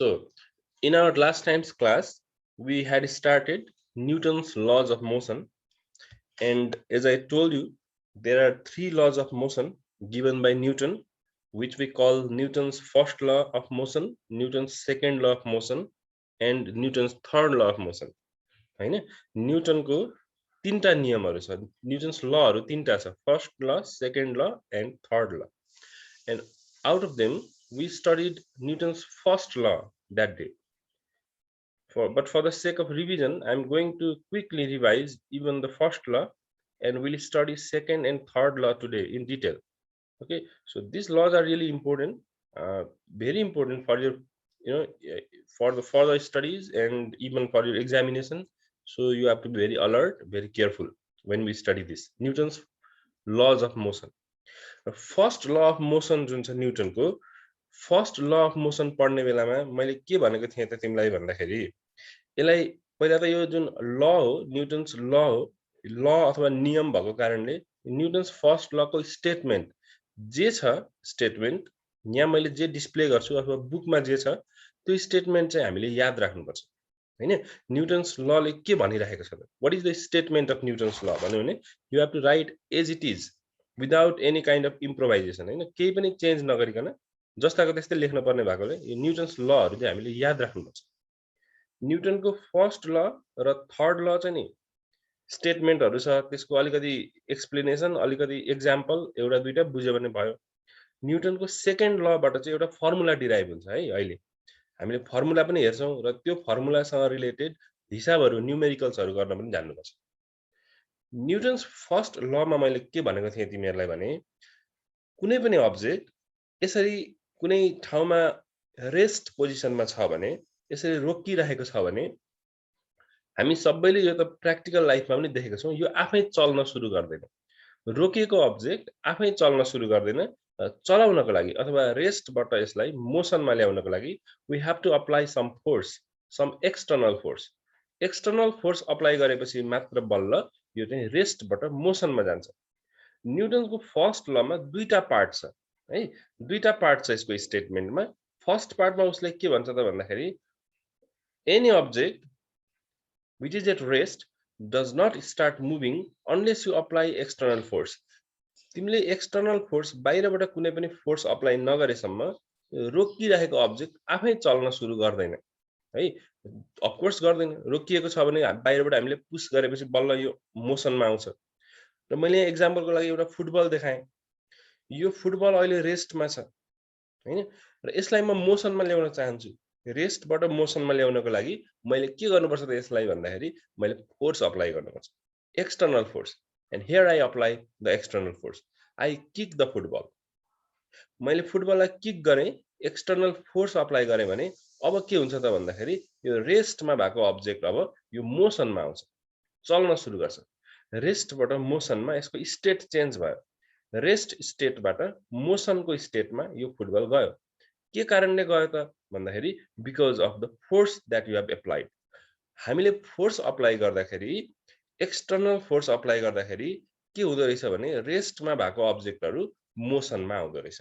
So, in our last time's class, we had started Newton's laws of motion. And as I told you, there are three laws of motion given by Newton, which we call Newton's first law of motion, Newton's second law of motion, and Newton's third law of motion. हैन न्यूटनको तीनटा नियमहरु छ Newton's लहरु तीनटा छ first law second law and third ल and out of them we studied Newton's first law that day. But for the sake of revision, I'm going to quickly revise even the first law, and we'll study second and third law today in detail. Okay, so these laws are really important, very important for your, for the further studies and even for your examination. So you have to be very alert, very careful when we study this Newton's laws of motion. First law of motion जुन छ न्युटनको first law of motion पढ्ने बेलामा मैले के भनेको थिएँ त तिमीलाई भन्दाखेरि यसलाई पहिला त यो जुन ल हो न्युटन्स ल हो ल अथवा नियम भएको कारणले न्युटन्स फर्स्ट ल को स्टेटमेन्ट जे छ स्टेटमेन्ट यहाँ मैले जे डिस्प्ले गर्छु अथवा बुकमा जे छ त्यो स्टेटमेन्ट चाहिँ हामीले याद राख्नुपर्छ हैन न्युटन्स ल ले के भनिरहेको छ त what is the statement of Newton's law भन्यो भने you have to write as it is without any kind of improvisation हैन केही पनि चेन्ज नगरिकन जस्ताको त्यस्तै लेख्न पर्ने भएकोले यो न्युटन्स लहरु चाहिँ हामीले याद राख्नुपर्छ न्युटनको फर्स्ट ल र थर्ड ल चाहिँ नि स्टेटमेन्टहरु छ त्यसको अलिकति एक्सप्लेनेसन अलिकति एक्जाम्पल एउटा दुईटा बुझ्यो भने भयो न्युटनको सेकेन्ड लबाट चाहिँ एउटा फर्मुला डिराइभ हुन्छ है अहिले हामीले फर्मुला पनि हेर्छौं र त्यो फर्मुलासँग रिलेटेड हिसाबहरु न्यूमेरिकल्सहरु गर्न पनि जान्नुपर्छ न्युटन्स फर्स्ट लमा मैले के भनेको थिएँ तिमीहरुलाई भने कुनै पनि अब्जेक्ट यसरी कुनै ठाउँमा रेस्ट पोजिसनमा छ भने यसरी रोकिरहेको छ भने हामी सबैले यो त प्र्याक्टिकल लाइफमा पनि देखेका छौं यो आफै चल्न सुरु गर्दैन रोकिएको अब्जेक्ट आफै चल्न सुरु गर्दैन चलाउनको लागि अथवा रेस्टबाट यसलाई मोसनमा ल्याउनको लागि we have to apply some force some external force apply गरेपछि मात्र बल्ल यो चाहिँ रेस्टबाट मोसनमा जान्छ न्युटनको फर्स्ट लमा दुईटा पार्ट छ है दुईटा पार्ट छ यसको स्टेटमेन्टमा फर्स्ट पार्टमा उसले के भन्छ त भन्दाखेरि any object which is at rest does not start moving unless you apply external force तिमीले एक्सटर्नल फोर्स बाहिरबाट कुनै पनि फोर्स अप्लाई नगरेसम्म रोकिरहेको अब्जेक्ट आफै चल्न सुरु गर्दैन है अफ कोर्स गर्दैन रोकिएको छ भने बाहिरबाट हामीले पुश गरेपछि बल्ल यो मोसनमा आउँछ र मैले एक्जाम्पलको लागि एउटा फुटबल देखाएँ यो फुटबल अहिले रेस्टमा छ हैन र यसलाई म मोसनमा ल्याउन चाहन्छु रेस्टबाट मोसनमा ल्याउनको लागि मैले के गर्नुपर्छ त यसलाई भन्दाखेरि मैले फोर्स अप्लाई गर्नुपर्छ external force and here I apply the external force I kick the football मैले फुटबललाई किक गरे एक्सटर्नल फोर्स अप्लाई गरे भने अब के हुन्छ त भन्दाखेरि यो रेस्टमा भएको अब्जेक्ट अब यो मोसनमा आउँछ चल्न सुरु गर्छ रेस्टबाट मोसनमा यसको स्टेट चेन्ज भयो रेस्ट स्टेटबाट मोसनको स्टेटमा यो फुटबल गयो के कारणले गयो त भन्दाखेरि because of the force that you have applied हामीले फोर्स अप्लाई गर्दाखेरि एक्सटर्नल फोर्स अप्लाई गर्दाखेरि के हुँदो रहेछ भने रेस्टमा भएको अब्जेक्टहरु मोसनमा आउँदो रहेछ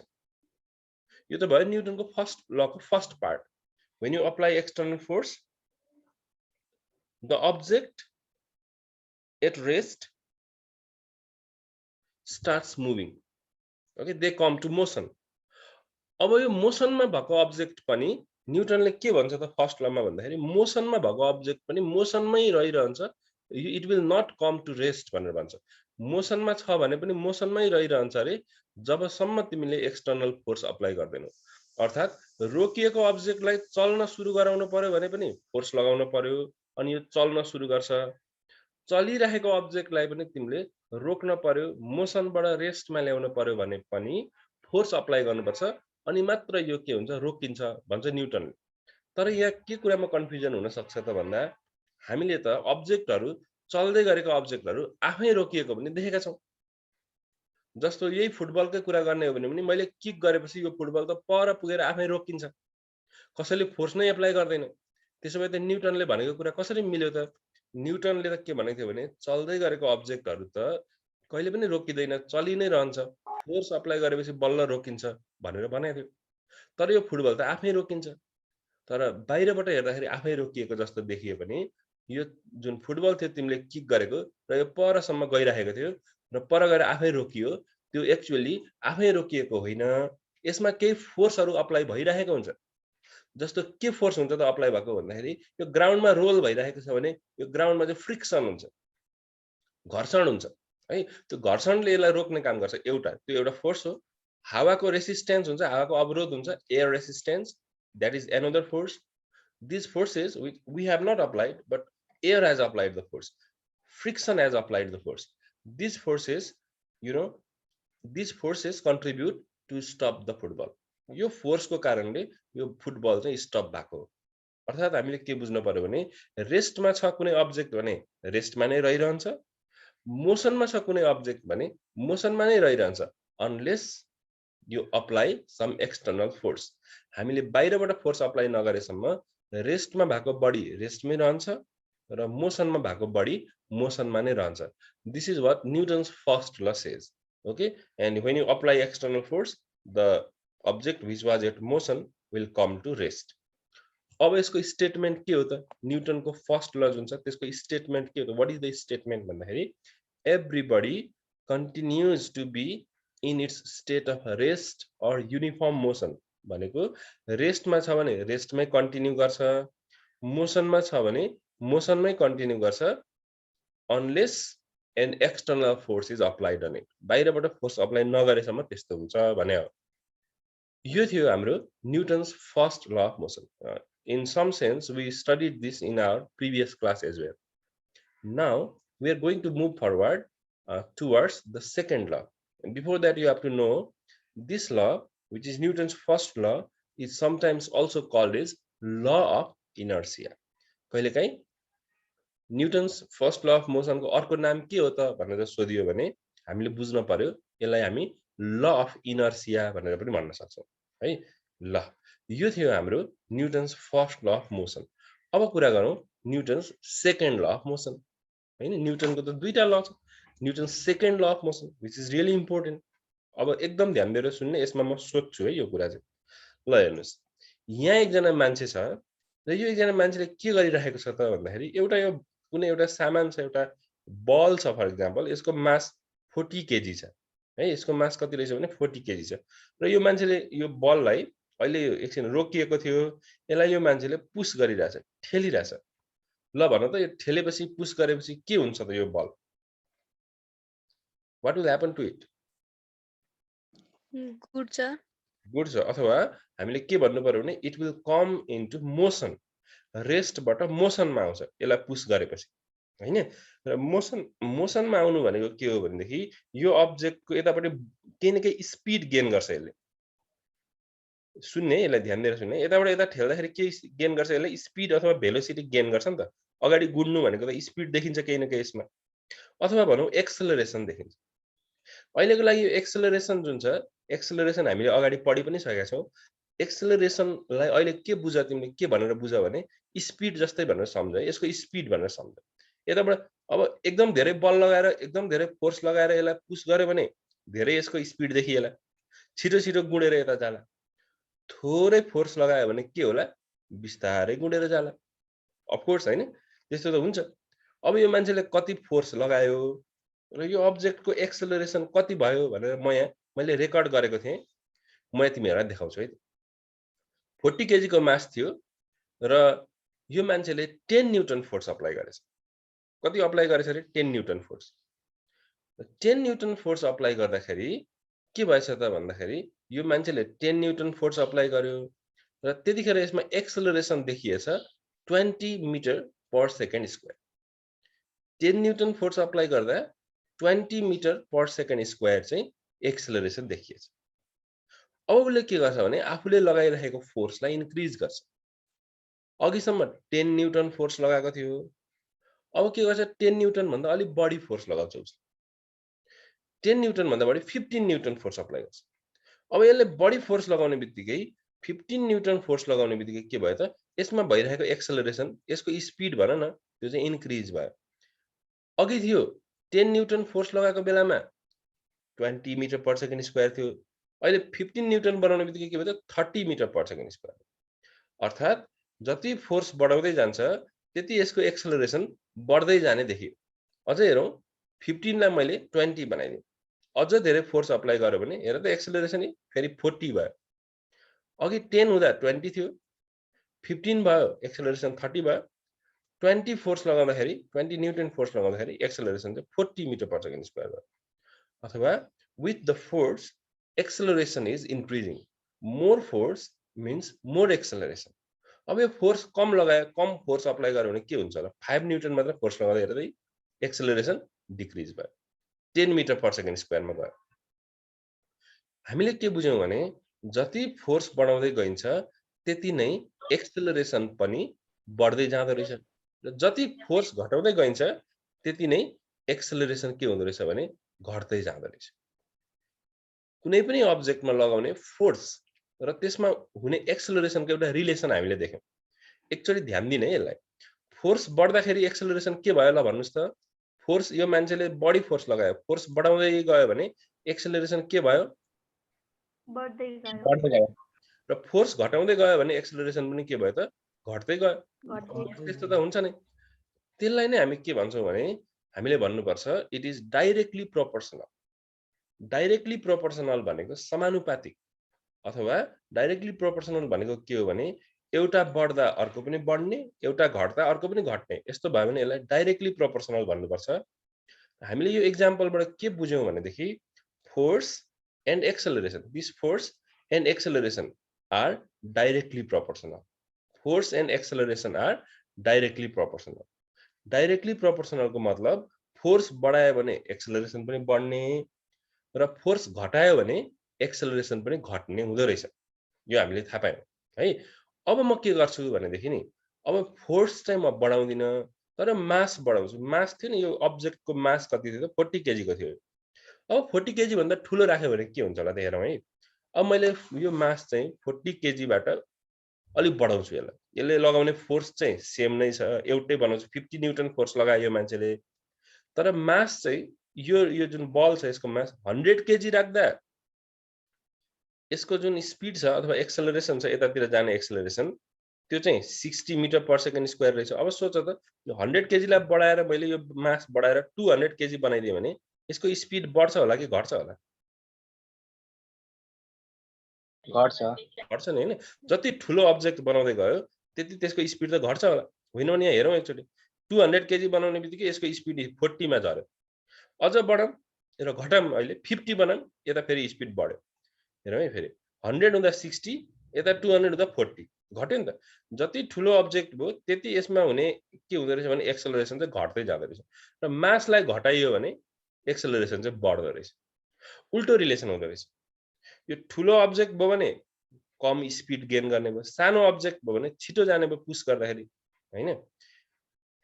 यो त भयो न्युटनको फर्स्ट लको first part when you apply external force the object at rest starts moving okay they come to motion अब यो मोसनमा भएको अब्जेक्ट पनि न्युटनले के भन्छ त फर्स्ट लमा भन्दाखेरि मोसनमा भएको अब्जेक्ट पनि मोसनमै रहिरहन्छ it will not come to rest भनेर भन्छ मोसनमा छ भने पनि मोसनमै रहिरहन्छ रे जबसम्म तिमीले एक्सटर्नल फोर्स अप्लाई गर्दैनौ अर्थात रोकिएको अब्जेक्टलाई चल्न सुरु गराउन पर्यो भने पनि फोर्स लगाउन पर्यो अनि यो चल्न सुरु गर्छ चलिरहेको अब्जेक्टलाई पनि तिमीले रोक्न पर्यो मोसनबाट रेस्टमा ल्याउन पर्यो भने पनि फोर्स अप्लाई गर्नुपर्छ अनि मात्र यो के हुन्छ रोकिन्छ भन्छ न्युटनले तर यहाँ के कुरामा कन्फ्युजन हुन सक्छ त भन्दा हामीले त अब्जेक्टहरु चल्दै गरेको अब्जेक्टहरु आफै रोकिएको पनि देखेका छौं जस्तो यही फुटबलकै कुरा गर्ने हो भने मैले किक गरेपछि यो फुटबल त पर पुगेर आफै रोकिन्छ कसैले फोर्स नै एप्लाई गर्दैन त्यसोभए त न्युटनले भनेको कुरा कसरी मिल्यो त न्युटनले त के भनेको थियो भने चल्दै गरेको अब्जेक्टहरु त कहिले पनि रोकिदैन चलि नै रहन्छ फोर्स अप्लाई गरेपछि बल्ल रोकिन्छ भनेर भनेको थियो तर यो फुटबल त आफै रोकिन्छ तर बाहिरबाट हेर्दाखेरि आफै रोकिएको जस्तो देखियो भने यो जुन फुटबल थियो तिमीले किक गरेको र यो परसम्म गइरहेको थियो र पर गएर आफै रोकियो त्यो एक्चुअली आफै रोकिएको होइन यसमा केही फोर्सहरू अप्लाई भइरहेको हुन्छ जस्तो के फोर्स हुन्छ त अप्लाई भएको भन्दाखेरि यो ग्राउन्डमा रोल भइरहेको छ भने यो ग्राउन्डमा चाहिँ फ्रिक्सन हुन्छ घर्षण हुन्छ है त्यो घर्षणले यसलाई रोक्ने काम गर्छ त्यो एउटा फोर्स हो हावाको रेसिस्टेन्स हुन्छ हावाको अवरोध हुन्छ air resistance that is another force these forces we have not applied but air has applied the force friction has applied the force these forces you know these forces contribute to stop the football यो फोर्सको कारणले यो football चाहिँ stop भएको अर्थात् हामीले के बुझ्नु पर्यो भने रेस्टमा छ कुनै अब्जेक्ट भने रेस्टमा नै रहिरहन्छ मोसनमा छ कुनै अब्जेक्ट भने मोसनमा नै रहिरहन्छ unless you apply some external force हामीले बाहिरबाट फोर्स अप्लाई नगरेसम्म रेस्टमा भएको बडी रेस्टमै रहन्छ र मोसनमा भएको बडी मोसनमा नै रहन्छ this is what Newton's first law says okay and when you apply external force the object which was at motion will come to rest अब यसको स्टेटमेन्ट के हो त न्यूटनको फर्स्ट ल जुन छ त्यसको स्टेटमेन्ट के हो त व्हाट इज द स्टेटमेन्ट भन्दाखेरि everybody continues to be in its state of rest or uniform motion भनेको रेस्टमा छ भने रेस्टमै कन्टिन्यू गर्छ मोसनमा छ भने मोसनमै कन्टिन्यू गर्छ unless an external force is applied on it बाहिरबाट फोर्स अप्लाई नगरेसम्म त्यस्तो हुन्छ भने हो यो थियो हाम्रो Newton's first law of motion in some sense we studied this in our previous class as well now we are going to move forward towards the second law and before that you have to know this law which is Newton's first law is sometimes also called as law of inertia कहिलेकाहीँ Newton's first law of motion को अर्को नाम के हो त भनेर सोधियो भने हामीले बुझ्न पर्यो यसलाई हामी ल अफ इनर्सिया भनेर पनि भन्न सक्छौं है ल यो थियो हाम्रो Newton's first law of motion अब कुरा गरौं Newton's second law of motion हैन न्यूटनको त दुईटा ल छ Newton's second law of motion which is really important अब एकदम ध्यान दिएर सुन्ने यसमा म सोध्छु है यो कुरा चाहिँ ल हेर्नुस् यहाँ एकजना मान्छे छ र यो एकजना मान्छेले के गरिरहेको छ त भन्दाखेरि एउटा यो कुनै एउटा सामान छ एउटा बल छ फर एक्जाम्पल यसको मास 40 केजी छ है यसको मास कति रहेछ भने 40 केजी छ र यो मान्छेले यो बललाई अहिले एकछिन रोकिएको थियो यसलाई यो मान्छेले पुश गरिरहेछ ठेलिरहेछ ल भन त यो ठेलेपछि पुश गरेपछि के हुन्छ त यो बल what will happen to it गुड्छ अथवा हामीले के भन्नु पर्यो भने it will come into motion रेस्टबाट मोसनमा आउँछ यसलाई पुश गरेपछि हैन र मोसनमा आउनु भनेको के हो भनेदेखि यो अब्जेक्टको यतापटि केही न केही स्पिड गेन गर्छ यसले सुन्ने यसलाई ध्यान दिएर सुन्ने यताबाट यता ठेल्दाखेरि के गेन गर्छ यसले स्पिड अथवा भेलोसिटी गेन गर्छ नि त अगाडि गुड्नु भनेको त स्पिड देखिन्छ केही न केही यसमा अथवा भनौं एक्सेलरेसन देखिन्छ अहिलेको लागि यो एक्सेलरेसन जुन छ एक्सेलरेसन हामीले अगाडि पढि पनि सकेका छौं एक्सेलरेसनलाई अहिले के बुझ तिमीले के भनेर बुझ भने स्पिड जस्तै भनेर सम्झ यसको स्पिड भनेर सम्झ यताबाट अब एकदम धेरै बल लगाएर एकदम धेरै फोर्स लगाएर यसलाई पुश गर्यो भने धेरै यसको स्पिड देखिएला छिटो छिटो गुडेर यता जाला थोरै फोर्स लगायो भने के होला बिस्तारै गुडेर जाला अफ कोर्स हैन त्यस्तो त हुन्छ अब यो मान्छेले कति फोर्स लगायो र यो अब्जेक्टको एक्सेलरेसन कति भयो भनेर मैले रेकर्ड गरेको थिएँ म तिमीहरुलाई देखाउँछु है 40 केजी को मास थियो र यो मान्छेले 10 न्यूटन फोर्स अप्लाई गरेछ कति अप्लाई गरेछ रे 10 newton force 10 newton force apply गर्दाखेरि के भएछ त भन्दाखेरि यो मान्छेले 10 न्यूटन फोर्स अप्लाई गर्यो र त्यतिखेर यसमा एक्सेलरेसन देखिएछ 20 metre per second square 10 newton force apply गर्दा 20 मिटर पर सेकेन्ड स्क्वायर चाहिँ एक्सेलरेसन देखिएछ अब उसले के गर्छ भने आफूले लगाइरहेको फोर्सलाई इन्क्रिज गर्छ अघिसम्म 10 न्यूटन फोर्स लगाएको थियो अब के गर्छ 10 न्यूटन भन्दा अलि बढी फोर्स लगाउँछ उसले 10 न्यूटन भन्दा बढी 15 न्यूटन फोर्स अप्लाई गर्छ अब यसले बढी फोर्स लगाउने बित्तिकै 15 न्यूटन फोर्स लगाउने बित्तिकै के भयो त यसमा भइरहेको एक्सेलरेसन यसको स्पिड भन न त्यो चाहिँ इन्क्रिज भयो अघि थियो 10 न्यूटन फोर्स लगाएको बेलामा 20 मिटर पर सेकेन्ड स्क्वायर थियो अहिले 15 न्यूटन बनाउने बित्तिकै के भयो त 30 मिटर पर सेकेन्ड स्क्वायर अर्थात् जति फोर्स बढाउँदै जान्छ त्यति यसको एक्सेलरेसन बढ्दै जाने देखियो। अझै हेरौँ 15 लाई मैले 20 बनाइदिएँ। अझ धेरै फोर्स अप्लाई गर्यो भने हेर त एक्सेलरेसन फेरि 40 भयो। अघि 10 हुँदा 20 थियो, 15 भयो एक्सेलरेसन 30 भयो, 20 फोर्स लगाउँदाखेरि 20 न्युटन फोर्स लगाउँदाखेरि एक्सेलरेसन चाहिँ 40 मिटर पर सेकेन्ड स्क्वायर भयो। अथवा with the force acceleration is increasing, more force means more acceleration। अब यो फोर्स कम लगायो, कम फोर्स अप्लाई गर्यो भने के हुन्छ होला, 5 न्युटन मात्र फोर्स लगाउँदा हेर्दै एक्सेलरेसन डिक्रिज भयो, 10 मिटर पर सेकेन्ड स्क्वायरमा गयो। हामीले के बुझ्यौं भने जति फोर्स बढाउँदै गइन्छ त्यति नै एक्सेलरेसन पनि बढ्दै जाँदो रहेछ, र जति फोर्स घटाउँदै गइन्छ त्यति नै एक्सेलरेसन के हुँदो रहेछ भने घट्दै जाँदो रहेछ। कुनै पनि अब्जेक्टमा लगाउने फोर्स र त्यसमा हुने एक्सेलरेसनको एउटा रिलेसन हामीले देख्यौं। एकचोटि ध्यान दिने है यसलाई। फोर्स बढ्दाखेरि एक्सेलरेसन के भयो ल भन्नुस् त? फोर्स यो मान्छेले बढी फोर्स लगायो, फोर्स बढाउँदै गयो भने एक्सेलरेसन के भयो? बढ्दै गयो। बढ्दै गयो। र फोर्स घटाउँदै गयो भने एक्सेलरेसन पनि के भयो त? घट्दै गयो। त्यस्तो त हुन्छ नै। त्यसलाई नै हामी के भन्छौं भने हामीले भन्नुपर्छ it is directly proportional. Directly proportional भनेको समानुपातिक, अथवा डाइरेक्टली प्रोपोर्सनल भनेको के हो भने एउटा बढ्दा अर्को पनि बढ्ने, एउटा घट्दा अर्को पनि घट्ने। यस्तो भयो भने यसलाई डाइरेक्टली प्रोपोर्सनल भन्नुपर्छ। हामीले यो एक्जाम्पलबाट के बुझ्यौं भनेदेखि force and acceleration, this force and acceleration are directly proportional. Force and acceleration are directly proportional. Directly प्रोपोर्सनलको मतलब फोर्स बढायो भने एक्सेलरेसन पनि बढ्ने र फोर्स घटायो भने एक्सेलरेसन पनि घट्ने हुँदो रहेछ। यो हामीले थाहा पायौं है। अब म के गर्छु भनेदेखि नि अब फोर्स चाहिँ म बढाउँदिन, तर मास बढाउँछु। मास थियो नि, यो अब्जेक्टको मास कति थियो त? 40 केजी को थियो। अब 40 केजी भन्दा ठुलो राख्यो भने के हुन्छ होला त हेरौँ है। अब मैले यो मास चाहिँ 40 केजी बाट अलि बढाउँछु यसलाई। यसले लगाउने फोर्स चाहिँ सेम नै छ, एउटै बनाउँछु। 50 न्युटन फोर्स लगायो मान्छेले, तर मास चाहिँ यो जुन बल छ यसको मास 100 केजी राख्दा यसको जुन स्पिड छ अथवा एक्सेलरेसन छ, यतातिर जाने एक्सेलरेसन, त्यो चाहिँ 60 मिटर पर सेकेन्ड स्क्वायर रहेछ। अब सोच त, यो 100 केजी लाई बढाएर मैले यो मास बढाएर 200 केजी बनाइदिएँ भने यसको स्पिड बढ्छ होला कि घट्छ होला? घट्छ नि हैन? जति ठुलो अब्जेक्ट बनाउँदै गयो त्यति त्यसको स्पिड त घट्छ होला, होइन भने यहाँ हेरौँ एकचोटि। 200 केजी बनाउने बित्तिकै यसको स्पिड 40 मा झर्यो। अझ बढाउँ र घटाउँ, अहिले 50 बनाउँ, यता फेरि स्पिड बढ्यो। हेरौँ है फेरि 100 हुँदा 60, यता 200 हुँदा 40, घट्यो नि त। जति ठुलो अब्जेक्ट भयो त्यति यसमा हुने के हुँदो रहेछ भने एक्सेलरेसन चाहिँ घट्दै जाँदो रहेछ, र मासलाई घटाइयो भने एक्सेलरेसन चाहिँ बढ्दो रहेछ। उल्टो रिलेसन हुँदो रहेछ। यो ठुलो अब्जेक्ट भयो भने कम स्पिड गेन गर्ने भयो, सानो अब्जेक्ट भयो भने छिटो जाने भयो पुश गर्दाखेरि, हैन?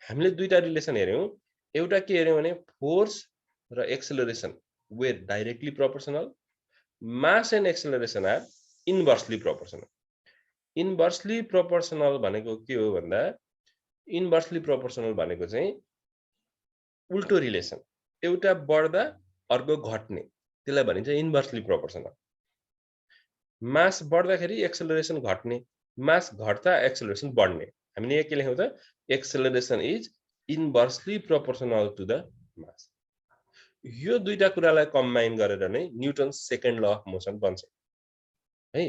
हामीले दुईटा रिलेसन हेर्यौं। एउटा के हेर्यौं भने फोर्स र acceleration were directly proportional, mass and acceleration are inversely proportional. Inversely proportional भनेको के हो भन्दा इन्भर्सली प्रोपोर्सनल भनेको चाहिँ उल्टो रिलेसन, एउटा बढ्दा अर्को घट्ने, त्यसलाई भनिन्छ इन्भर्सली प्रोपोर्सनल। मास बढ्दाखेरि एक्सेलरेसन घट्ने, मास घट्दा एक्सेलरेसन बढ्ने। हामीले यहाँ के लेख्यौं त? Acceleration is inversely proportional to the mass. यो दुईटा कुरालाई कम्बाइन गरेर नै Newton second law of motion बन्छ है।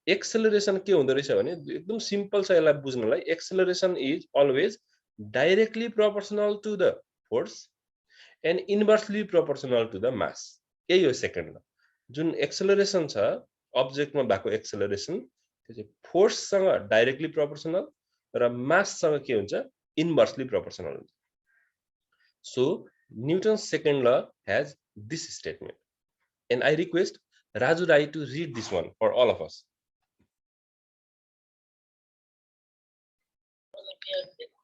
एक्सेलरेसन के हुँदो रहेछ भने एकदम सिम्पल छ यसलाई बुझ्नलाई। Acceleration is always directly proportional to the force and inversely proportional to the mass. यही हो सेकेन्ड ल। जुन एक्सेलरेसन छ अब्जेक्टमा भएको एक्सेलरेसन, त्यो चाहिँ फोर्ससँग डाइरेक्टली प्रोपोर्सनल र माससँग के हुन्छ? इन्भर्सली प्रोपोर्सनल हुन्छ। So Newton's second law has this statement, and I request Raju Rai to read this one for all of us.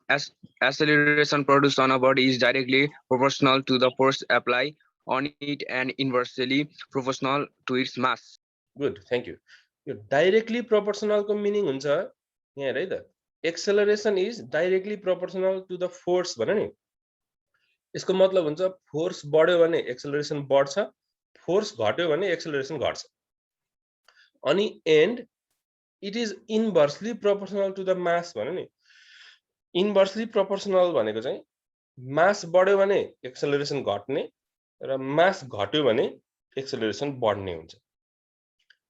As acceleration produced on a body is directly proportional to the force applied on it and inversely proportional to its mass. Good, thank you. यो directly proportional को meaning हुन्छ यहाँ हेर है त, acceleration is directly proportional to the force भन्यो नि। यसको मतलब हुन्छ फोर्स बढ्यो भने एक्सेलरेसन बढ्छ, फोर्स घट्यो भने एक्सेलरेसन घट्छ। अनि and it is inversely proportional to the mass भन्यो नि। इन्भर्सली प्रोपोर्सनल भनेको चाहिँ मास बढ्यो भने एक्सेलरेसन घट्ने र मास घट्यो भने एक्सेलरेसन बढ्ने हुन्छ।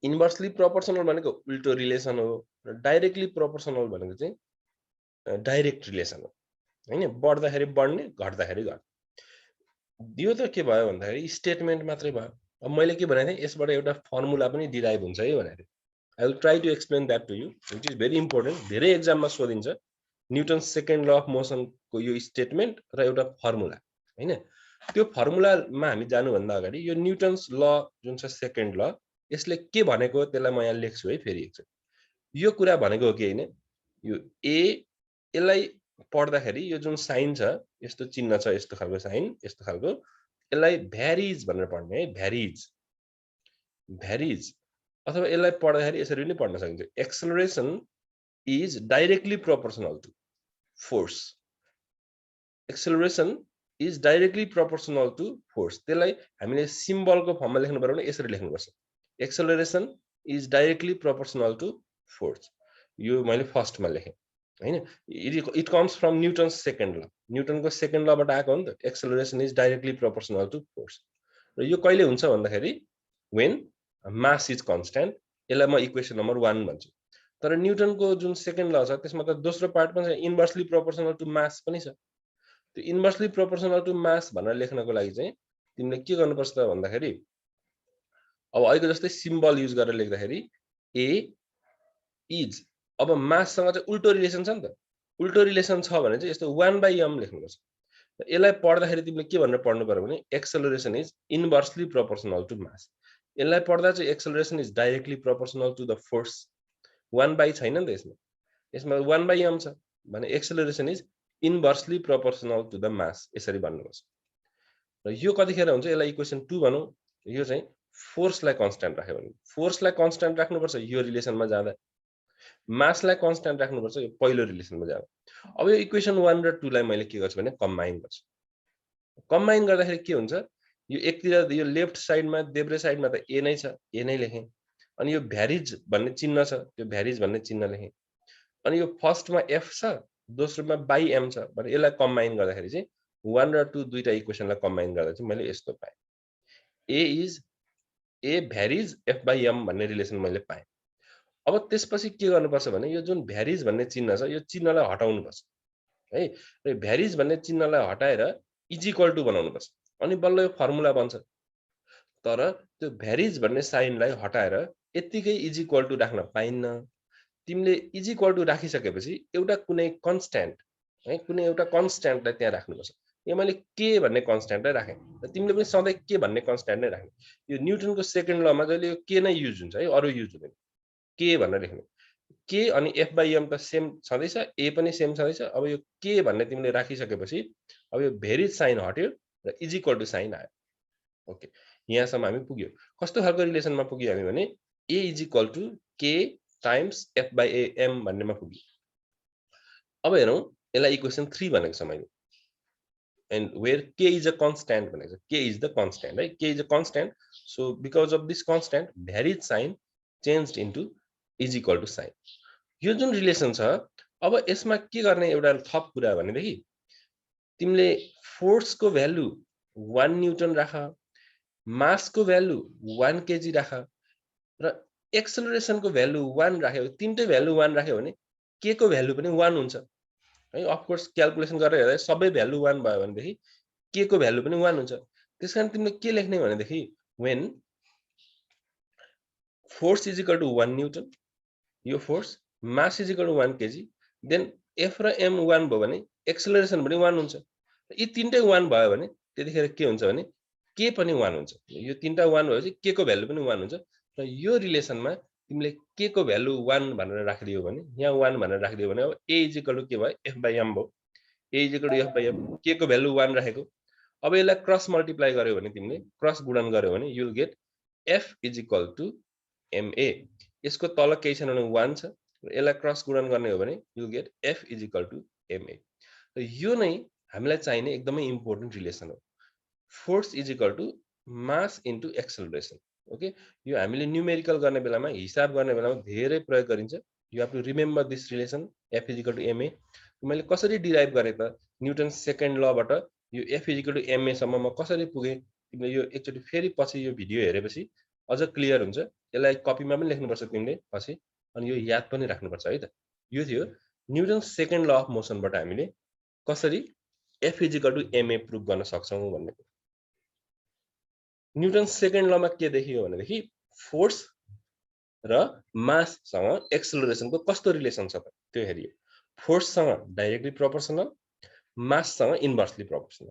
इन्भर्सली प्रोपोर्सनल भनेको उल्टो रिलेसन हो र डाइरेक्टली प्रोपोर्सनल भनेको चाहिँ डाइरेक्ट रिलेसन हो हैन। बढ्दाखेरि बढ्ने घट्दाखेरि घट्ने। यो त के भयो भन्दाखेरि स्टेटमेन्ट मात्रै भयो। अब मैले के भनेको थिएँ यसबाट एउटा फर्मुला पनि डिराइभ हुन्छ है भनेको थिएँ। I will try to explain that to you which is very important. धेरै एक्जाममा सोधिन्छ न्युटन सेकेन्ड ल अफ मोसनको यो स्टेटमेन्ट र एउटा फर्मुला हैन। त्यो फर्मुलामा हामी जानुभन्दा अगाडि यो न्युटन्स ल जुन छ सेकेन्ड ल यसले के भनेको त्यसलाई म यहाँ लेख्छु है फेरि एकचोटि। यो कुरा भनेको हो कि हैन यो ए यसलाई पढ्दाखेरि यो जुन साइन छ यस्तो चिन्ह छ यस्तो खालको साइन यस्तो खालको यसलाई भ्यारिज भनेर पढ्ने है। भ्यारिज भ्यारिज अथवा यसलाई पढ्दाखेरि यसरी पनि पढ्न सकिन्छ acceleration is directly proportional to force. Acceleration is directly proportional to force. त्यसलाई हामीले सिम्बलको फर्ममा लेख्नु पर्यो भने यसरी लेख्नुपर्छ acceleration is directly proportional to force. यो मैले फर्स्टमा लेखेँ हैन। It comes from Newton's second law. न्युटनको सेकेन्ड लबाट आएको हो नि त acceleration is directly proportional to force. र यो कहिले हुन्छ भन्दाखेरि व्हेन मास इज कन्स्ट्यान्ट। यसलाई म इक्वेसन नम्बर 1 भन्छु। तर न्युटनको जुन सेकेन्ड ल छ त्यसमा त दोस्रो पार्ट पनि छ इन्भर्सली प्रोपोर्सनल टु मास पनि छ। त्यो इन्भर्सली प्रोपोर्सनल टु मास भनेर लेख्नको लागि चाहिँ तिमीले के गर्नुपर्छ त भन्दाखेरि अब अहिले जस्तै सिम्बल युज गरेर लेख्दाखेरि ए इज अब माससँग चाहिँ उल्टो रिलेसन छ नि त। उल्टो रिलेसन छ भने चाहिँ यस्तो 1/m लेख्नुपर्छ। यसलाई पढ्दाखेरि तिमीले के भनेर पढ्नु पर्यो भने acceleration is inversely proportional to mass. यसलाई पढ्दा चाहिँ acceleration is directly proportional to the force. 1/, छैन नि त यसमा। यसमा 1/m छ भने acceleration is inversely proportional to the mass यसरी भन्नुपर्छ। र यो कतिखेर हुन्छ यसलाई इक्वेसन 2 भनौँ। यो चाहिँ फोर्सलाई कन्स्ट्यान्ट राख्यो भने फोर्सलाई कन्स्ट्यान्ट राख्नुपर्छ यो रिलेसनमा जाँदा। मासलाई कन्स्ट्यान्ट राख्नुपर्छ यो पहिलो रिलेसनमा जाँदा। अब यो इक्वेसन 1 र 2 लाई मैले के गर्छु भने कम्बाइन गर्छु। कम्बाइन गर्दाखेरि के हुन्छ यो एकतिर यो लेफ्ट साइडमा देब्रे साइडमा त ए नै छ ए नै लेखेँ। अनि यो भ्यारिज भन्ने चिन्ह छ त्यो भ्यारिज भन्ने चिन्ह लेखेँ। अनि यो फर्स्टमा एफ छ दोस्रोमा बाई एम छ भने यसलाई कम्बाइन गर्दाखेरि चाहिँ 1 र 2 दुईटा इक्वेसनलाई कम्बाइन गर्दा चाहिँ मैले यस्तो पाएँ ए इज ए भ्यारिज f/m भन्ने रिलेसन मैले पाएँ। अब त्यसपछि के गर्नुपर्छ भने यो जुन भ्यारिज भन्ने चिन्ह छ यो चिन्हलाई हटाउनुपर्छ है। र भ्यारिज भन्ने चिन्हलाई हटाएर इज इक्वल टु बनाउनुपर्छ अनि बल्ल यो फर्मुला बन्छ। तर त्यो भ्यारिज भन्ने साइनलाई हटाएर यतिकै इज इक्वल टु राख्न पाइन्न। तिमीले इज इक्वल टु राखिसकेपछि एउटा कुनै कन्स्ट्यान्ट है कुनै एउटा कन्स्ट्यान्टलाई त्यहाँ राख्नुपर्छ। यो मैले के भन्ने कन्स्ट्यान्टलाई राखेँ र तिमीले पनि सधैँ के भन्ने कन्स्ट्यान्ट नै राख्ने। यो न्युटनको सेकेन्ड लमा जहिले यो के नै युज हुन्छ है अरु युज हुँदैन। के भनेर लेख्ने के अनि f/m त सेम छँदैछ ए पनि सेम छँदैछ। अब यो के भन्ने तिमीले राखिसकेपछि अब यो भेरिज साइन हट्यो र इज इक्वल टु साइन आयो। ओके यहाँसम्म हामी पुग्यो। कस्तो खालको रिलेसनमा पुग्यो हामी भने ए इज इक्वल टु के टाइम्स f/m भन्नेमा पुग्यो। अब हेरौँ यसलाई इक्वेसन 3 भनेको छ मैले and where k is a constant भनेको छ। k is the constant है k is a constant so because of this constant varied sign changed into is equal to sign। यो जुन रिलेसन छ अब यसमा के गर्ने एउटा थप कुरा भनेदेखि तिमीले फोर्सको भ्यालु 1 न्युटन राख मासको भ्यालु 1 केजी राख र एक्सेलरेसनको भ्यालु 1 राख्यो तीनटै भ्यालु 1 राख्यो भने के को भ्यालु पनि 1 हुन्छ है। अफ कोर्स क्याल्कुलेसन गरेर हेर्दा सबै भ्यालु 1 भयो भनेदेखि के को भ्यालु पनि 1 हुन्छ। त्यसकारण तिमीले के लेख्ने भनेदेखि when force is equal to 1 newton यो force mass is equal to 1 kg then F र एम 1 भयो भने एक्सेलरेसन पनि 1 हुन्छ। यी तीनटै 1 भयो भने त्यतिखेर के हुन्छ भने के पनि 1 हुन्छ। यो तीनटा 1 भएपछि के को भ्यालु पनि 1 हुन्छ र यो रिलेसनमा तिमीले के को भ्यालु 1 भनेर राखिदियो भने यहाँ 1 भनेर राखिदियो भने अब ए इज इक्वल टु के भयो f/m भयो। ए इज इक्वल टु f/m के को भ्यालु 1 राखेको। अब यसलाई क्रस मल्टिप्लाई गर्यो भने तिमीले क्रस गुणन गर्यो भने you will get f is equal to ma। यसको तल केही छैन भने 1 छ र यसलाई क्रस गुणन गर्ने हो भने you will get f is equal to ma। र यो नै हामीलाई चाहिने एकदमै इम्पोर्टेन्ट रिलेसन हो। Force is equal to mass into acceleration okay यो हामीले न्यूमेरिकल गर्ने बेलामा हिसाब गर्ने बेलामा धेरै प्रयोग गरिन्छ you have to remember this relation F = ma मैले कसरी डिराइभ गरे त न्युटन सेकेन्ड लबाट यो F = ma सम्म म कसरी पुगे तिमीले यो एकचोटी फेरि पछि यो भिडियो हेरेपछि अझ क्लियर हुन्छ यसलाई कपीमा पनि लेख्नुपर्छ तिमीले पछि अनि यो याद पनि राख्नुपर्छ है त यो थियो न्युटन सेकेन्ड ल अफ मोसनबाट हामीले कसरी F = ma प्रुभ गर्न सक्छौं भन्ने न्युटन सेकेन्ड लमा के देखियो भनेदेखि फोर्स र माससँग एक्सेलरेसनको कस्तो रिलेसन छ त त्यो हेरियो फोर्ससँग डाइरेक्टली प्रोपोर्सनल माससँग inversely proportional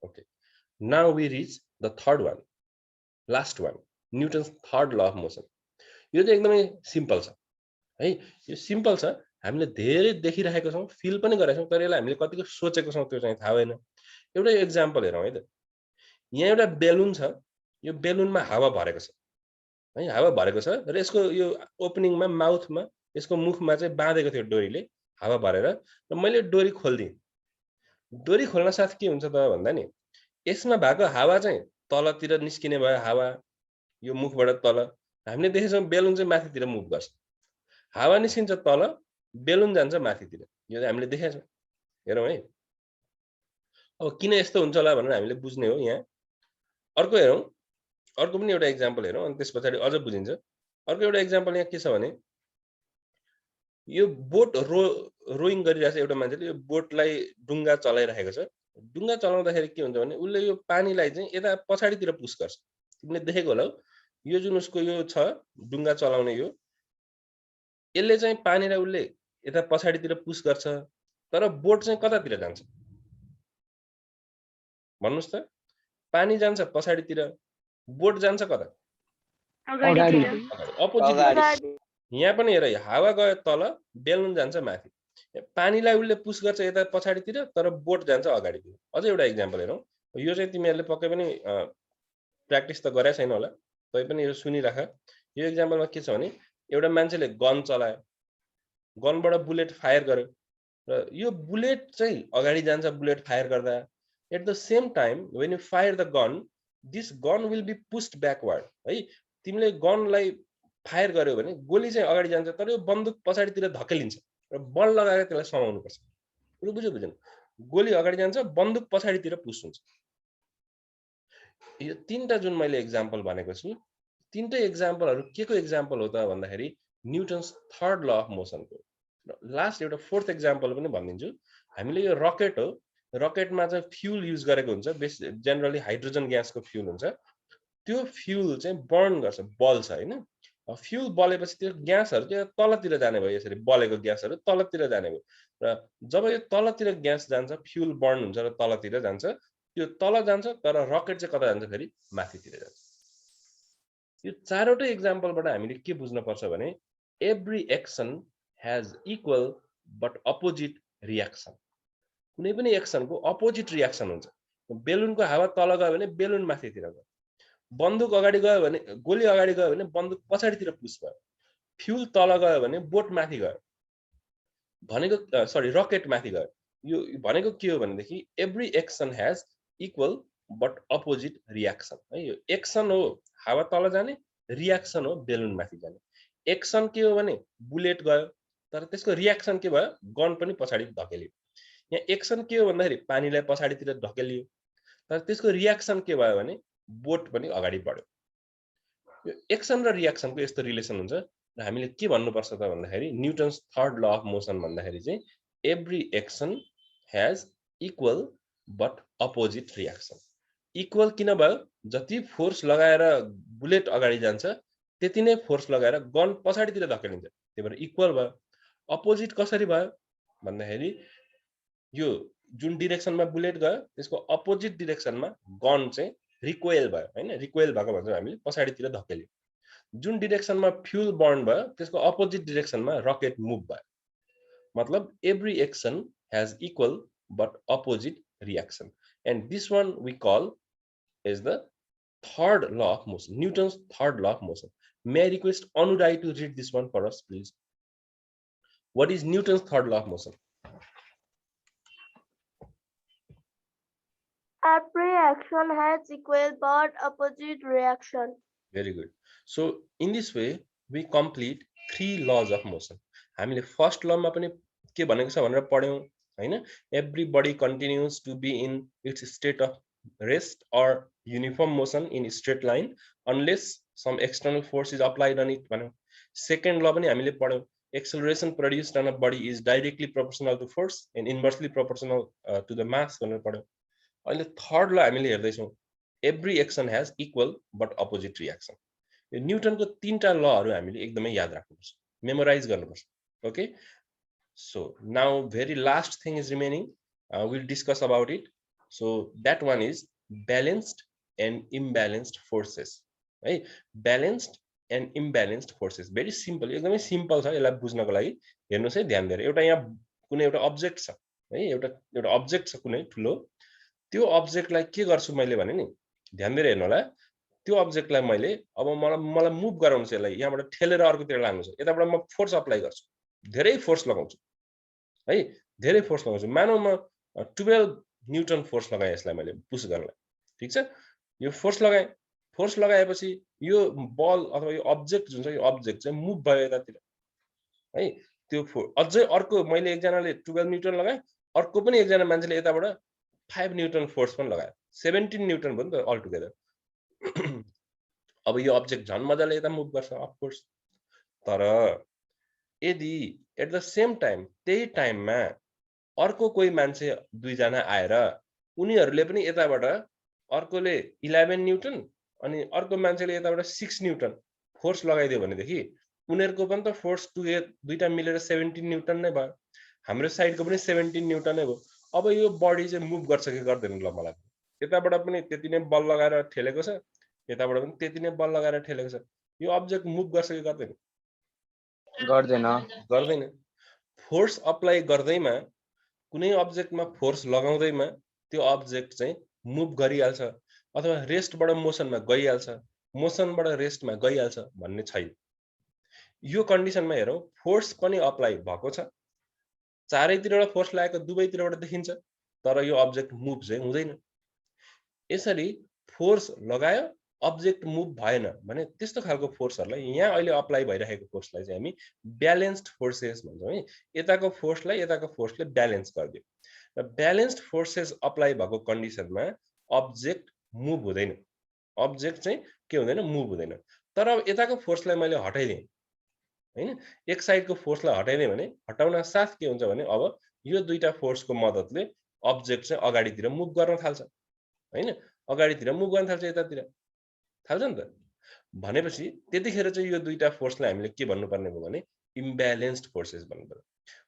okay now we reach the third one last one Newton's third law of motion यो चाहिँ एकदमै सिम्पल छ है यो सिम्पल छ हामीले धेरै देखिरहेको छौं फिल पनि गरेका छौं तर यसलाई हामीले कतिको सोचेको छौं त्यो चाहिँ थाहा भएन एउटा एक्जाम्पल हेरौँ है त यहाँ एउटा बेलुन छ यो बेलुनमा हावा भरेको छ है हावा भरेको छ र यसको यो ओपनिङमा माउथमा यसको मुखमा चाहिँ बाँधेको थियो डोरीले हावा भरेर र मैले डोरी खोल्दिएँ डोरी खोल्न साथ के हुन्छ त भन्दा नि यसमा भएको हावा चाहिँ तलतिर निस्किने भयो हावा यो मुखबाट तल हामीले देखेछौं बेलुन चाहिँ माथितिर मुभ गर्छ हावा निस्किन्छ तल बेलुन जान्छ माथितिर यो चाहिँ हामीले देखेका छौं हेरौँ है अब किन यस्तो हुन्छ होला भनेर हामीले बुझ्ने हो यहाँ अर्को हेरौँ अर्को पनि एउटा एक्जाम्पल हेरौँ अनि त्यसपछि अझ बुझिन्छ अर्को एउटा एक्जाम्पल यहाँ के छ भने यो बोट रोइङ गरिरहेछ एउटा मान्छेले यो बोटलाई डुङ्गा चलाइरहेको छ डुङ्गा चलाउँदाखेरि के हुन्छ भने उसले यो पानीलाई चाहिँ यता पछाडीतिर पुश गर्छ तिमीले देखेको होला यो जुन उसको यो छ डुङ्गा चलाउने यो यसले चाहिँ पानीलाई उसले यता पछाडीतिर पुश गर्छ तर बोट चाहिँ कतातिर जान्छ भन्नुस् त पानी जान्छ पछाडीतिर बोट जान्छ कता अपोजिट यहाँ पनि हेर हावा गयो तल बेलुन जान्छ माथि पानीलाई उसले पुश गर्छ यता पछाडीतिर तर बोट जान्छ अगाडितिर अझ एउटा एक्जाम्पल हेरौँ यो चाहिँ तिमीहरूले पक्कै पनि प्र्याक्टिस त गरेकै छैन होला तै पनि यो सुनिराख यो एक्जाम्पलमा के छ भने एउटा मान्छेले गन चलायो गनबाट बुलेट फायर गर्यो र यो बुलेट चाहिँ अगाडि जान्छ बुलेट फायर गर्दा at the same time when you fire the gun this gun will be pushed backward है तिमीले गनलाई फायर गर्यो भने गोली चाहिँ अगाडि जान्छ तर यो बन्दुक पछाडीतिर धकेलिन्छ र बल लगाएर त्यसलाई समाउनु पर्छ कुरो बुझ्यो बुझ्नु गोली अगाडि जान्छ बन्दुक पछाडीतिर पुस हुन्छ यो तीनटा जुन मैले एक्जाम्पल भनेको छु तीनटै एक्जाम्पलहरु केको एक्जाम्पल हो त भन्दाखेरि न्युटन्स थर्ड ल अफ मोसनको लास्ट एउटा फोर्थ एक्जाम्पल पनि भनिदिन्छु हामीले यो रकेट हो रकेटमा चाहिँ फ्युल युज गरेको हुन्छ जेनरली हाइड्रोजन ग्यासको फ्युल हुन्छ त्यो फ्युल चाहिँ बर्न गर्छ बल्छ हैन फ्युल बलेपछि त्यो ग्यासहरु चाहिँ तलतिर जाने भयो यसरी बलेको ग्यासहरु तलतिर जाने भयो र जब यो तलतिर ग्यास जान्छ फ्युल बर्न हुन्छ र तलतिर जान्छ त्यो तल जान्छ तर रकेट चाहिँ कता जान्छ फेरि माथितिर जान्छ यो चारवटै एक्जाम्पलबाट हामीले के बुझ्न पर्छ भने every action has equal but opposite reaction कुनै पनि एक्सनको अपोजिट रियाक्सन हुन्छ बेलुनको हावा तल गयो भने बेलुन माथितिर गयो बन्दुक अगाडि गयो भने गोली अगाडि गयो भने बन्दुक पछाडीतिर पुश भयो फ्युल तल गयो भने बोट माथि गयो भनेको सरी रकेट माथि गयो यो भनेको के हो भनेदेखि every action has equal but opposite reaction है यो एक्सन हो हावा तल जाने रियाक्सन हो बेलुन माथि जाने एक्सन के हो भने बुलेट गयो तर त्यसको रियाक्सन के भयो गन पनि पछाडी धकेलियो यहाँ एक्सन के हो भन्दाखेरि पानीलाई पछाडीतिर धकेलियो तर त्यसको रियाक्सन के भयो भने बोट पनि अगाडि बढ्यो यो एक्सन र रियाक्सनको यस्तो रिलेसन हुन्छ र हामीले के भन्नुपर्छ त भन्दाखेरि Newton's third law of motion भन्दाखेरि चाहिँ every action has equal but opposite reaction equal किन भयो जति फोर्स लगाएर बुलेट अगाडि जान्छ त्यति नै फोर्स लगाएर गन पछाडीतिर धकेलिन्छ त्यही भएर इक्वल भयो अपोजिट कसरी भयो भन्दाखेरि यो जुन डिरेक्सनमा बुलेट गयो त्यसको अपोजिट डिरेक्सनमा गन चाहिँ रिकोइल भयो हैन रिकोइल भएको भन्छ हामीले पछाडीतिर धकेल्यो जुन डिरेक्सनमा फ्युल बर्न भयो त्यसको अपोजिट डिरेक्सनमा रकेट मुभ भयो मतलब every action has equal but opposite reaction and this one we call is the third law of motion Newton's third law of motion may I request Anurai to read this one for us please what is Newton's third law of motion Every action has equal but opposite reaction. Very good. So in this way we complete 3 laws of motion. हामीले first लमा पनि के भनेको छ भनेर पढ्यौं हैन. Every body continues to be in its state of rest or uniform motion in straight line unless some external force is applied on it भन्यौं. Second law पनि हामीले पढ्यौं. Acceleration produced on a body is directly proportional to force and inversely proportional to the mass भनेर पढ्यौं. अहिले third ल हामीले हेर्दै छौं. Every action has equal but opposite reaction. यो न्यूटनको तीनटा लहरु हामीले एकदमै याद राख्नुपर्छ, मेमोराइज गर्नुपर्छ. Okay, so now very last thing is remaining. We'll discuss about it. So that one is balanced and imbalanced forces. है, balanced and imbalanced forces. Very simple, एकदमै simple छ. यसलाई बुझ्नको लागि हेर्नुस् है ध्यान दिएर. एउटा यहाँ कुनै एउटा अब्जेक्ट छ है, एउटा अब्जेक्ट छ कुनै ठुलो. त्यो अब्जेक्टलाई के गर्छु मैले भने नि, ध्यान दिएर हेर्नु होला. त्यो अब्जेक्टलाई मैले अब मलाई मुभ गराउनु छ, यसलाई यहाँबाट ठेलेर अर्कोतिर लानु छ. यताबाट म फोर्स अप्लाई गर्छु, धेरै फोर्स लगाउँछु है, धेरै फोर्स लगाउँछु. मानौ म 12 न्यूटन फोर्स लगाए यसलाई मैले पुश गर्नलाई. ठीक छ, यो फोर्स लगाए. फोर्स लगाएपछि यो बल अथवा यो अब्जेक्ट जुन छ, यो अब्जेक्ट चाहिँ मुभ भयो यतातिर है. त्यो अझै अर्को मैले एकजनाले 12 न्यूटन लगाए, अर्को पनि एकजना मान्छेले यताबाट 5 न्यूटन फोर्स पनि लगायो. 17 न्यूटन भयो नि त अल टुगेदर. अब यो अब्जेक्ट झन् मजाले यता मुभ गर्छ अफ कोर्स. तर यदि एट द सेम टाइम त्यही टाइममा अर्को कोही मान्छे दुई जना आएर उनीहरुले पनि यताबाट अर्कोले 11 न्यूटन अनि अर्को मान्छेले यताबाट 6 न्यूटन फोर्स लगाइदियो भनेदेखि उनीहरुको पनि त फोर्स दुईटा मिलेर 17 न्यूटन नै भयो. हाम्रो साइडको पनि 17 न्यूटन नै भयो. अब यो बडी चाहिँ मुभ गर्छ कि गर्दैन ल मलाई. यताबाट पनि त्यति नै बल लगाएर ठेलेको छ, यताबाट पनि त्यति नै बल लगाएर ठेलेको छ. यो अब्जेक्ट मुभ गर्छ कि गर्दैन? गर्दैन. फोर्स अप्लाई गर्दैमा कुनै अब्जेक्टमा फोर्स लगाउँदैमा त्यो अब्जेक्ट चाहिँ मुभ गरिहाल्छ अथवा रेस्टबाट मोसनमा गइहाल्छ, मोसनबाट रेस्टमा गइहाल्छ भन्ने छैन. यो कन्डिसनमा हेरौं, फोर्स पनि अप्लाई भएको छ, चारैतिरबाट फोर्स लागेको दुवैतिरबाट देखिन्छ, तर यो अब्जेक्ट मुभ चाहिँ हुँदैन. यसरी फोर्स लगायो, अब्जेक्ट मुभ भएन भने त्यस्तो खालको फोर्सहरुलाई यहाँ अहिले अप्लाई भइरहेको फोर्सलाई चाहिँ हामी ब्यालेन्स्ड फोर्सेस भन्छौं है. यताको फोर्सले ब्यालेन्स गर्दियो. र ब्यालेन्स्ड फोर्सेस अप्लाई भएको कन्डिसनमा अब्जेक्ट मुभ हुँदैन. अब्जेक्ट चाहिँ के हुँदैन, मुभ हुँदैन. तर अब यताको फोर्सलाई मैले हटाइदिएँ हैन, एक साइडको फोर्सलाई हटाइदिएँ भने हटाउन साथ के हुन्छ भने अब यो दुईटा फोर्सको मद्दतले अब्जेक्ट चाहिँ अगाडितिर मुभ गर्न थाल्छ हैन, अगाडितिर मुभ गर्न थाल्छ, यतातिर थाल्छ नि त. भनेपछि त्यतिखेर चाहिँ यो दुईटा फोर्सलाई हामीले के भन्नुपर्ने हो भने इम्ब्यालेन्स्ड फोर्सेस भन्नुपर्छ.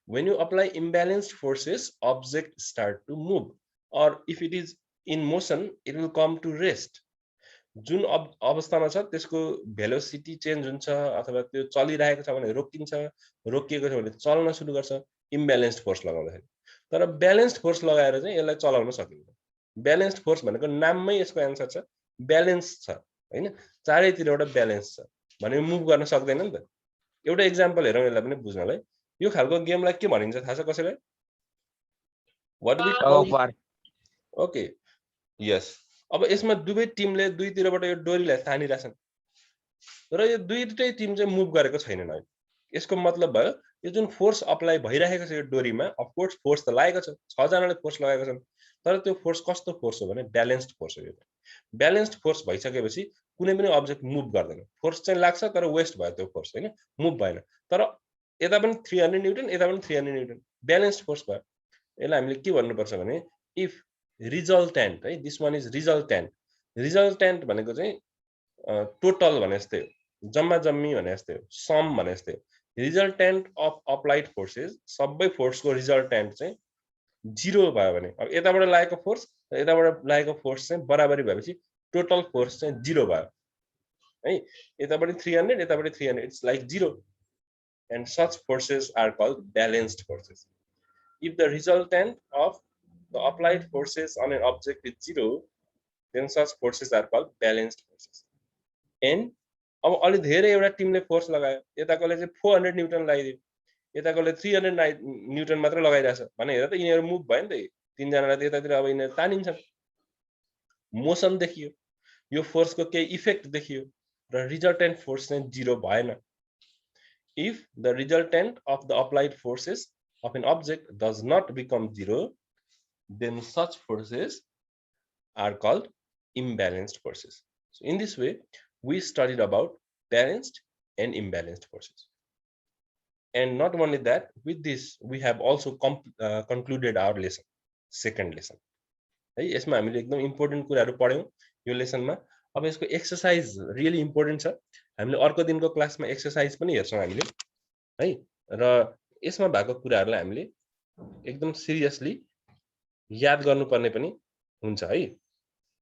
When you apply imbalanced forces, object start to move, or if it is in motion, it will come to rest. जुन अवस्थामा छ त्यसको भेलोसिटी चेन्ज हुन्छ अथवा त्यो चलिरहेको छ भने रोकिन्छ, रोकिएको छ भने चल्न सुरु गर्छ इम्ब्यालेन्स्ड फोर्स लगाउँदाखेरि. तर ब्यालेन्स्ड फोर्स लगाएर चाहिँ यसलाई चलाउन सकिन्छ. ब्यालेन्स्ड फोर्स भनेको नाममै यसको आन्सर छ, ब्यालेन्स छ हैन, चारैतिरबाट ब्यालेन्स छ भने मुभ गर्न सक्दैन नि त. एउटा एक्जाम्पल हेरौँ यसलाई पनि बुझ्नलाई. यो खालको गेमलाई के भनिन्छ थाहा छ कसैलाई? व्हाट वी कॉल, ओके, यस. अब यसमा दुवै टिमले दुईतिरबाट यो डोरीलाई तानिराछन् र यो दुईटै टिम चाहिँ मुभ गरेको छैनन्. यसको मतलब भयो यो जुन फोर्स अप्लाई भइरहेको छ यो डोरीमा, अफ कोर्स फोर्स त लागेको छ, 6 जनाले फोर्स लगाएका छन्, तर त्यो फोर्स कस्तो फोर्स हो भने ब्यालेन्स्ड फोर्स हो. यो ब्यालेन्स्ड फोर्स भइसकेपछि कुनै पनि अब्जेक्ट मुभ गर्दैन. फोर्स चाहिँ लाग्छ तर वेस्ट भयो त्यो फोर्स हैन, मुभ भएन. तर यता पनि 300 न्यूटन, यता पनि 300 न्यूटन, ब्यालेन्स्ड फोर्स भयो. यसलाई हामीले के भन्नुपर्छ भने इफ रिजल्टेन्ट है, this one is resultant. Resultant भनेको चाहिँ टोटल भने जस्तै हो, जम्मा जम्मी भने जस्तै हो, सम भने जस्तै हो. रिजल्टेन्ट अफ अप्लाइड फोर्सेस, सबै फोर्सको रिजल्टेन्ट चाहिँ 0 भयो भने, अब यताबाट लागेको फोर्स र यताबाट लागेको फोर्स चाहिँ बराबरी भएपछि टोटल फोर्स चाहिँ 0 भयो है. यताबाट 300, यताबाट 300, it's like 0. And such forces are called balanced forces. If the resultant of the applied forces on an object is 0, then such forces are called balanced forces. And अब अलि धेरै एउटा टिमले फोर्स लगायो, यताकोले चाहिँ 400 न्यूटन लगाइदियो, यताकोले 300 न्यूटन मात्र लगाइरहेछ भने हेर त यिनीहरु मुभ भयो नि त. तीन जनालाई त यतातिर अब यिनीहरु तानिन्छन्, मोसन देखियो, यो फोर्सको केही इफेक्ट देखियो र रिजल्टेन्ट फोर्स चाहिँ 0 भएन. If the resultant of the applied forces of an object does not become 0, then such forces are called imbalanced forces. So in this way, we studied about balanced and imbalanced forces. And not only that, with this, we have also concluded our lesson, second lesson. है यसमा हामीले एकदम important कुराहरु पढ्यौं यो लेसनमा. अब यसको exercise really important छ. हामीले अर्को दिनको क्लासमा एक्सरसाइज पनि हेर्छौं हामीले है. र यसमा भएको कुराहरुलाई हामीले एकदम सिरियसली याद गर्नुपर्ने पनि हुन्छ है.